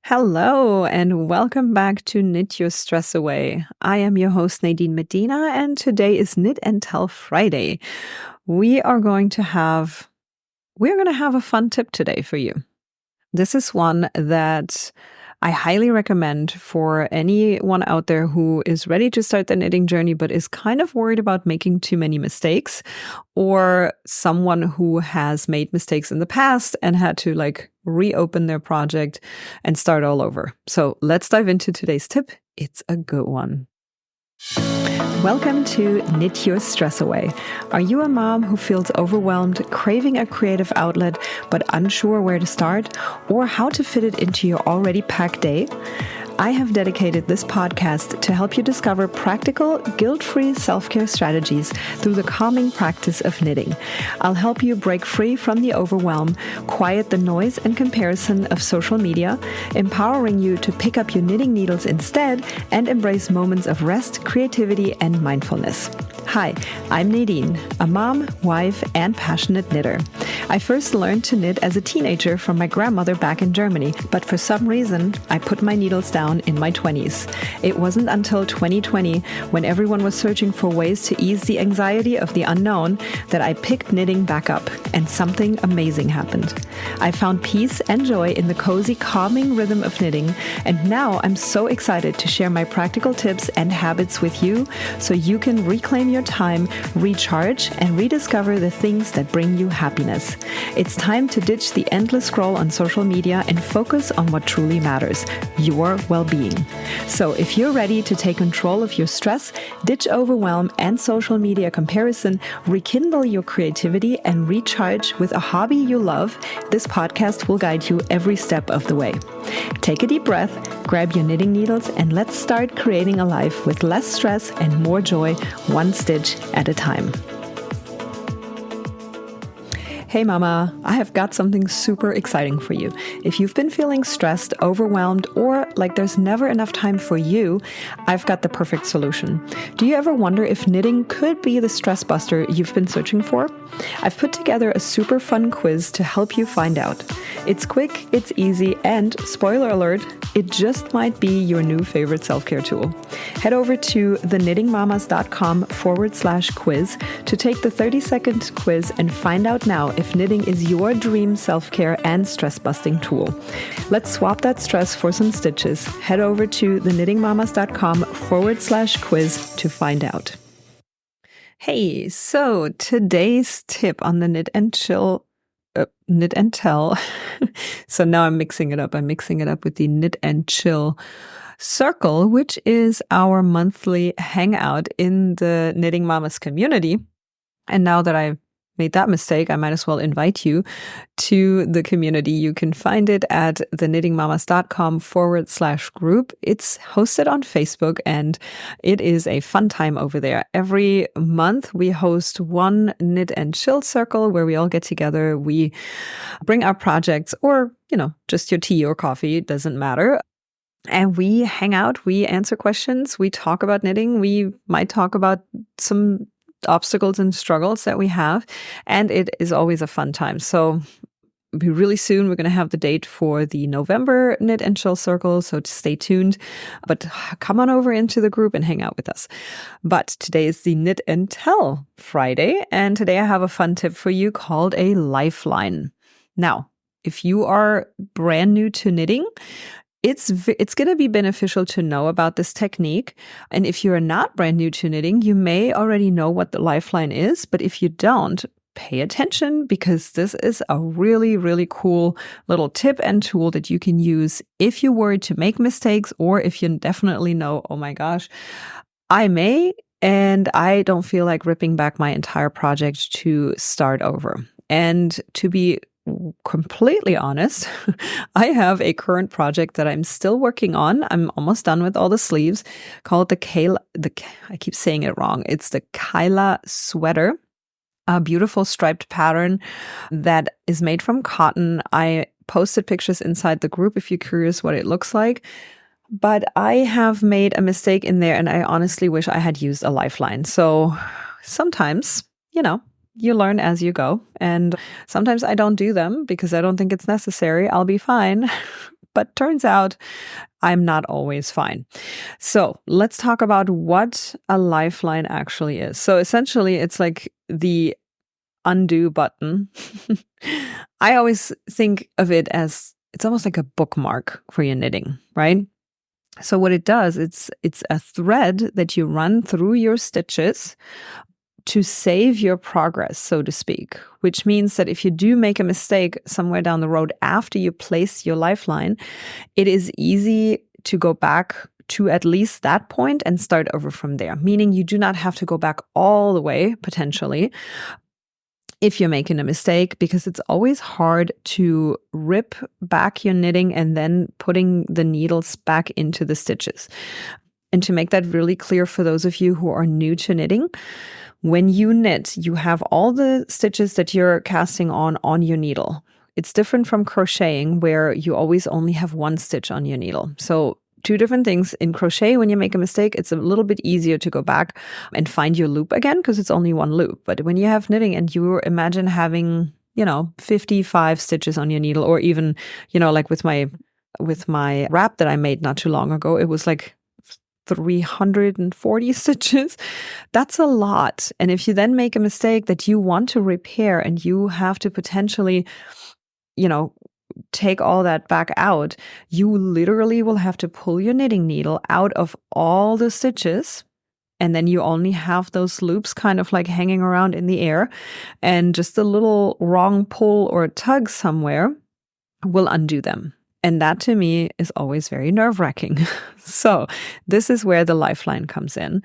Hello, and welcome back to Knit Your Stress Away. I am your host, Nadine Medina, and today is Knit and Tell Friday. We're going to have a fun tip today for you. This is one that I highly recommend for anyone out there who is ready to start the knitting journey but is kind of worried about making too many mistakes, or someone who has made mistakes in the past and had to reopen their project and start all over. So let's dive into today's tip. It's a good one. Welcome to Knit Your Stress Away. Are you a mom who feels overwhelmed, craving a creative outlet, but unsure where to start or how to fit it into your already packed day? I have dedicated this podcast to help you discover practical, guilt-free self-care strategies through the calming practice of knitting. I'll help you break free from the overwhelm, quiet the noise and comparison of social media, empowering you to pick up your knitting needles instead and embrace moments of rest, creativity, and mindfulness. Hi, I'm Nadine, a mom, wife, and passionate knitter. I first learned to knit as a teenager from my grandmother back in Germany, but for some reason, I put my needles down in my 20s. It wasn't until 2020, when everyone was searching for ways to ease the anxiety of the unknown, that I picked knitting back up, and something amazing happened. I found peace and joy in the cozy, calming rhythm of knitting, and now I'm so excited to share my practical tips and habits with you so you can reclaim your time, recharge, and rediscover the things that bring you happiness. It's time to ditch the endless scroll on social media and focus on what truly matters, your well-being. So if you're ready to take control of your stress, ditch overwhelm and social media comparison, rekindle your creativity, and recharge with a hobby you love, this podcast will guide you every step of the way. Take a deep breath, grab your knitting needles, and let's start creating a life with less stress and more joy, one stitch at a time. Hey mama, I have got something super exciting for you. If you've been feeling stressed, overwhelmed, or like there's never enough time for you, I've got the perfect solution. Do you ever wonder if knitting could be the stress buster you've been searching for? I've put together a super fun quiz to help you find out. It's quick, it's easy, and spoiler alert, it just might be your new favorite self-care tool. Head over to theknittingmamas.com/quiz to take the 30-second quiz and find out now if knitting is your dream self-care and stress-busting tool. Let's swap that stress for some stitches. Head over to theknittingmamas.com/quiz to find out. Hey, so today's tip on the Knit and Tell. So now I'm mixing it up. I'm mixing it up with the Knit and Chill Circle, which is our monthly hangout in the Knitting Mamas community. And now that I've made that mistake, I might as well invite you to the community. You can find it at theknittingmamas.com/group. It's hosted on Facebook, and it is a fun time over there. Every month we host one Knit and Chill circle where we all get together. We bring our projects, or, just your tea or coffee, it doesn't matter. And we hang out, we answer questions, we talk about knitting, we might talk about some obstacles and struggles that we have, and it is always a fun time. So really soon we're going to have the date for the November Knit and Chill Circle, so stay tuned. But come on over into the group and hang out with us. But today is the Knit and Tell Friday, and today I have a fun tip for you called a lifeline. Now, if you are brand new to knitting, it's going to be beneficial to know about this technique. And if you're not brand new to knitting, you may already know what the lifeline is. But if you don't, pay attention, because this is a really, really cool little tip and tool that you can use if you're worried to make mistakes, or if you definitely know, oh my gosh, I may, and I don't feel like ripping back my entire project to start over. And to be completely honest, I have a current project that I'm still working on. I'm almost done with all the sleeves, called I keep saying it wrong. It's the Kyla sweater, a beautiful striped pattern that is made from cotton. I posted pictures inside the group if you're curious what it looks like. But I have made a mistake in there, and I honestly wish I had used a lifeline. So sometimes, you learn as you go. And sometimes I don't do them because I don't think it's necessary. I'll be fine. but turns out I'm not always fine. So let's talk about what a lifeline actually is. So essentially, it's like the undo button. I always think of it as it's almost like a bookmark for your knitting, right? So what it does, it's a thread that you run through your stitches to save your progress, so to speak, which means that if you do make a mistake somewhere down the road after you place your lifeline, it is easy to go back to at least that point and start over from there, meaning you do not have to go back all the way, potentially, if you're making a mistake, because it's always hard to rip back your knitting and then putting the needles back into the stitches. And to make that really clear for those of you who are new to knitting, when you knit, you have all the stitches that you're casting on your needle. It's different from crocheting, where you always only have one stitch on your needle. So two different things. In crochet, when you make a mistake, it's a little bit easier to go back and find your loop again because it's only one loop. But when you have knitting and you imagine having, 55 stitches on your needle, or even, like with my wrap that I made not too long ago, it was like 340 stitches. That's a lot. And if you then make a mistake that you want to repair and you have to potentially, take all that back out, you literally will have to pull your knitting needle out of all the stitches. And then you only have those loops kind of like hanging around in the air, and just a little wrong pull or tug somewhere will undo them. And that to me is always very nerve-wracking. So this is where the lifeline comes in.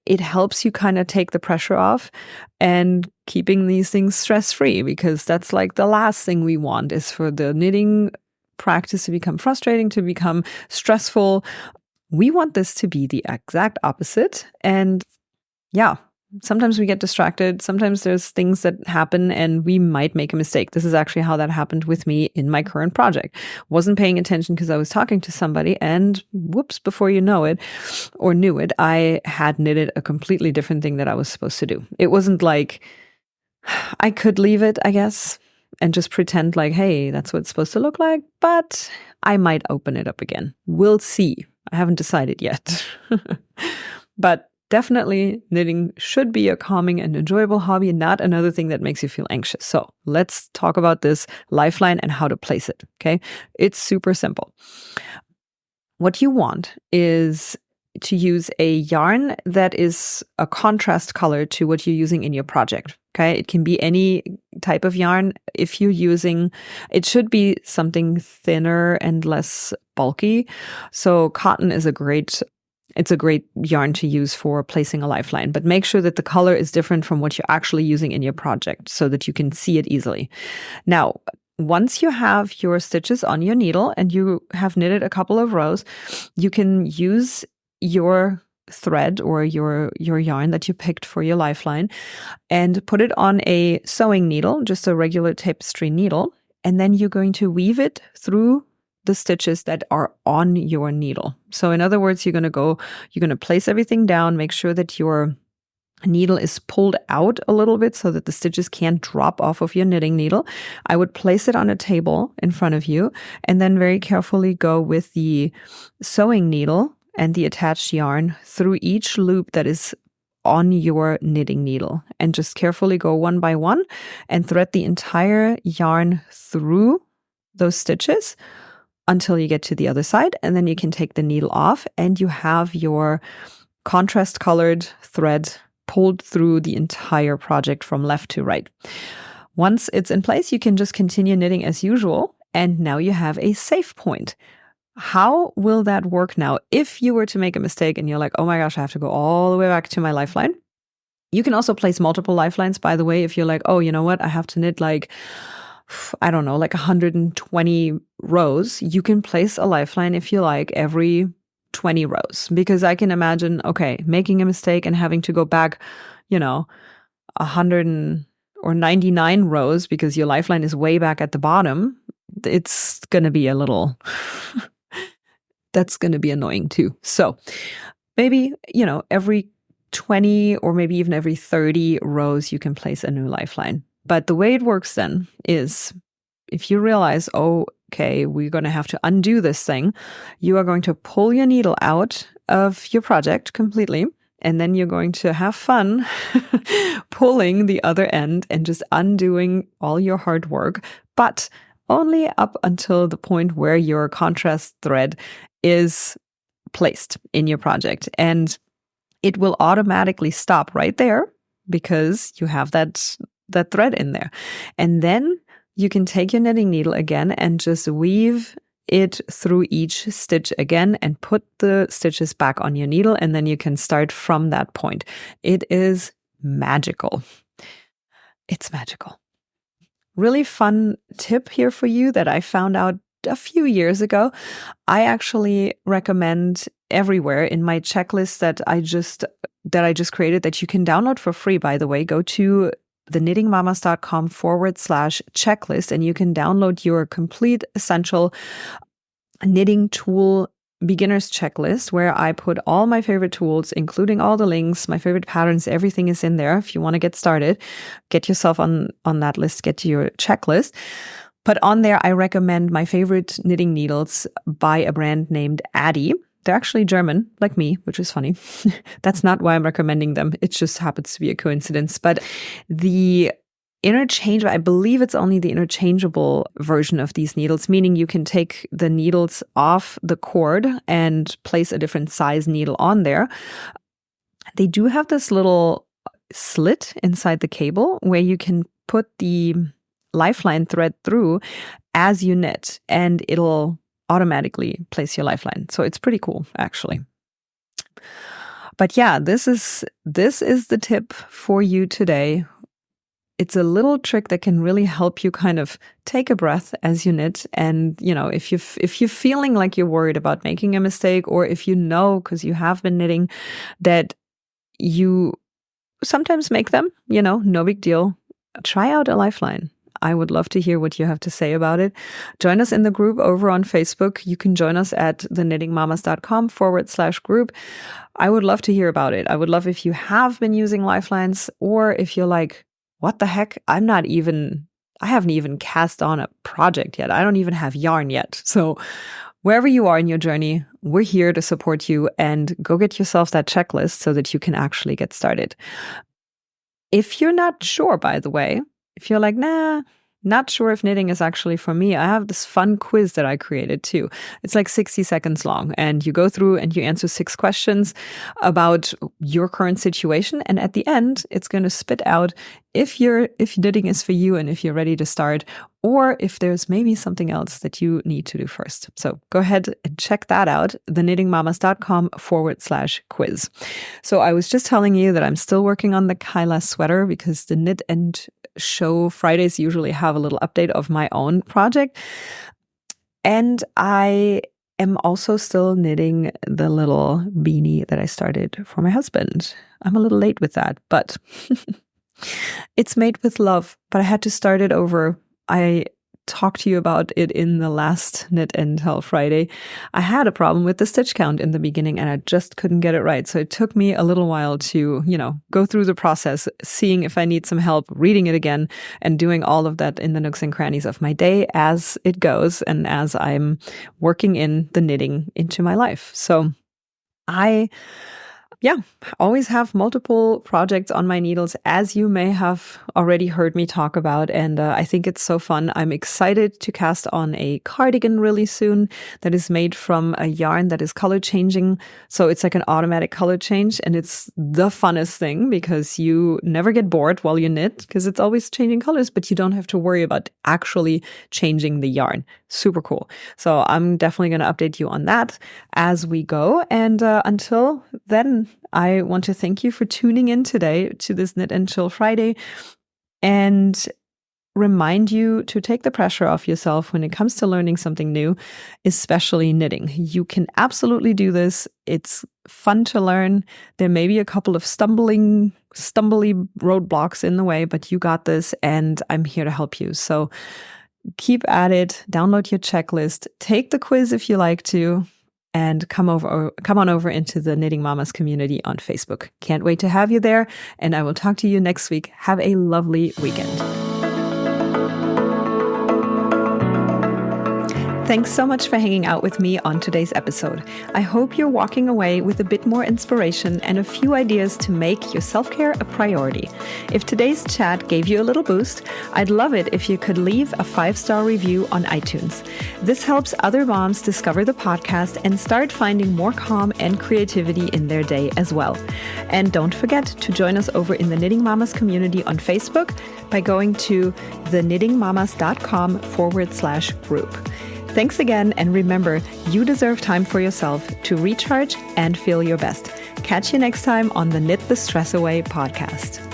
It helps you kind of take the pressure off and keeping these things stress-free, because that's like the last thing we want, is for the knitting practice to become frustrating, to become stressful. We want this to be the exact opposite. And yeah, sometimes we get distracted. Sometimes there's things that happen and we might make a mistake. This is actually how that happened with me in my current project. Wasn't paying attention because I was talking to somebody, and whoops, before you know it or knew it, I had knitted a completely different thing that I was supposed to do. It wasn't like I could leave it, I guess, and just pretend like, hey, that's what it's supposed to look like, but I might open it up again. We'll see. I haven't decided yet. But definitely, knitting should be a calming and enjoyable hobby, not another thing that makes you feel anxious. So let's talk about this lifeline and how to place it, okay? It's super simple. What you want is to use a yarn that is a contrast color to what you're using in your project, okay? It can be any type of yarn. If you're using, it should be something thinner and less bulky. So cotton is a great yarn to use for placing a lifeline, but make sure that the color is different from what you're actually using in your project so that you can see it easily. Now, once you have your stitches on your needle and you have knitted a couple of rows, you can use your thread or your yarn that you picked for your lifeline and put it on a sewing needle, just a regular tapestry needle, and then you're going to weave it through the stitches that are on your needle. So in other words, you're going to place everything down, make sure that your needle is pulled out a little bit so that the stitches can't drop off of your knitting needle. I would place it on a table in front of you and then very carefully go with the sewing needle and the attached yarn through each loop that is on your knitting needle, and just carefully go one by one and thread the entire yarn through those stitches until you get to the other side, and then you can take the needle off and you have your contrast colored thread pulled through the entire project from left to right. Once it's in place, you can just continue knitting as usual, and now you have a safe point. How will that work now? If you were to make a mistake and you're like, oh my gosh, I have to go all the way back to my lifeline. You can also place multiple lifelines, by the way, if you're like, oh, you know what, I have to knit like 120 rows. You can place a lifeline, if you like, every 20 rows, because I can imagine, okay, making a mistake and having to go back, 100 or 99 rows because your lifeline is way back at the bottom. It's going to be a little, that's going to be annoying too. So maybe, every 20 or maybe even every 30 rows, you can place a new lifeline. But the way it works then is if you realize, oh, okay, we're going to have to undo this thing. You are going to pull your needle out of your project completely. And then you're going to have fun pulling the other end and just undoing all your hard work, but only up until the point where your contrast thread is placed in your project. And it will automatically stop right there because you have that thread in there. And then you can take your knitting needle again and just weave it through each stitch again and put the stitches back on your needle. And then you can start from that point. It is magical. It's magical. Really fun tip here for you that I found out a few years ago. I actually recommend everywhere in my checklist that I just created, that you can download for free, by the way. Go to theknittingmamas.com/checklist and you can download your complete essential knitting tool beginner's checklist, where I put all my favorite tools, including all the links, my favorite patterns, everything is in there. If you want to get started, get yourself on that list, get to your checklist. But on there, I recommend my favorite knitting needles by a brand named Addi. They're actually German, like me, which is funny. That's not why I'm recommending them. It just happens to be a coincidence. But the interchangeable, I believe it's only the interchangeable version of these needles, meaning you can take the needles off the cord and place a different size needle on there. They do have this little slit inside the cable where you can put the lifeline thread through as you knit, and it'll automatically place your lifeline. So it's pretty cool, actually. But yeah, this is the tip for you today. It's a little trick that can really help you kind of take a breath as you knit. And, if you're feeling like you're worried about making a mistake, or if you know, because you have been knitting, that you sometimes make them, no big deal. Try out a lifeline. I would love to hear what you have to say about it. Join us in the group over on Facebook. You can join us at theknittingmamas.com/group. I would love to hear about it. I would love if you have been using lifelines, or if you're like, what the heck? I haven't even cast on a project yet. I don't even have yarn yet. So wherever you are in your journey, we're here to support you, and go get yourself that checklist so that you can actually get started. If you're not sure, by the way, if you're like, nah, not sure if knitting is actually for me, I have this fun quiz that I created too. It's like 60 seconds long, and you go through and you answer 6 questions about your current situation. And at the end, it's going to spit out if knitting is for you and if you're ready to start, or if there's maybe something else that you need to do first. So go ahead and check that out, theknittingmamas.com/quiz. So I was just telling you that I'm still working on the Kyla sweater, because the Knit and Show Fridays usually have a little update of my own project. And I am also still knitting the little beanie that I started for my husband. I'm a little late with that, but it's made with love. But I had to start it over. I talked to you about it in the last Knit and Tell Friday. I had a problem with the stitch count in the beginning, and I just couldn't get it right. So it took me a little while to, go through the process, seeing if I need some help, reading it again, and doing all of that in the nooks and crannies of my day as it goes, and as I'm working in the knitting into my life. So I always have multiple projects on my needles, as you may have already heard me talk about. And I think it's so fun. I'm excited to cast on a cardigan really soon that is made from a yarn that is color changing. So it's like an automatic color change. And it's the funnest thing, because you never get bored while you knit, because it's always changing colors, but you don't have to worry about actually changing the yarn. Super cool. So I'm definitely going to update you on that as we go. And until then, I want to thank you for tuning in today to this Knit and Chill Friday, and remind you to take the pressure off yourself when it comes to learning something new, especially knitting. You can absolutely do this. It's fun to learn. There may be a couple of stumbly roadblocks in the way, but you got this, and I'm here to help you. So keep at it. Download your checklist. Take the quiz if you like to. And come on over into the Knitting Mamas community on Facebook. Can't wait to have you there, and I will talk to you next week. Have a lovely weekend. Thanks so much for hanging out with me on today's episode. I hope you're walking away with a bit more inspiration and a few ideas to make your self-care a priority. If today's chat gave you a little boost, I'd love it if you could leave a 5-star review on iTunes. This helps other moms discover the podcast and start finding more calm and creativity in their day as well. And don't forget to join us over in the Knitting Mamas community on Facebook by going to theknittingmamas.com/group. Thanks again, and remember, you deserve time for yourself to recharge and feel your best. Catch you next time on the Knit the Stress Away podcast.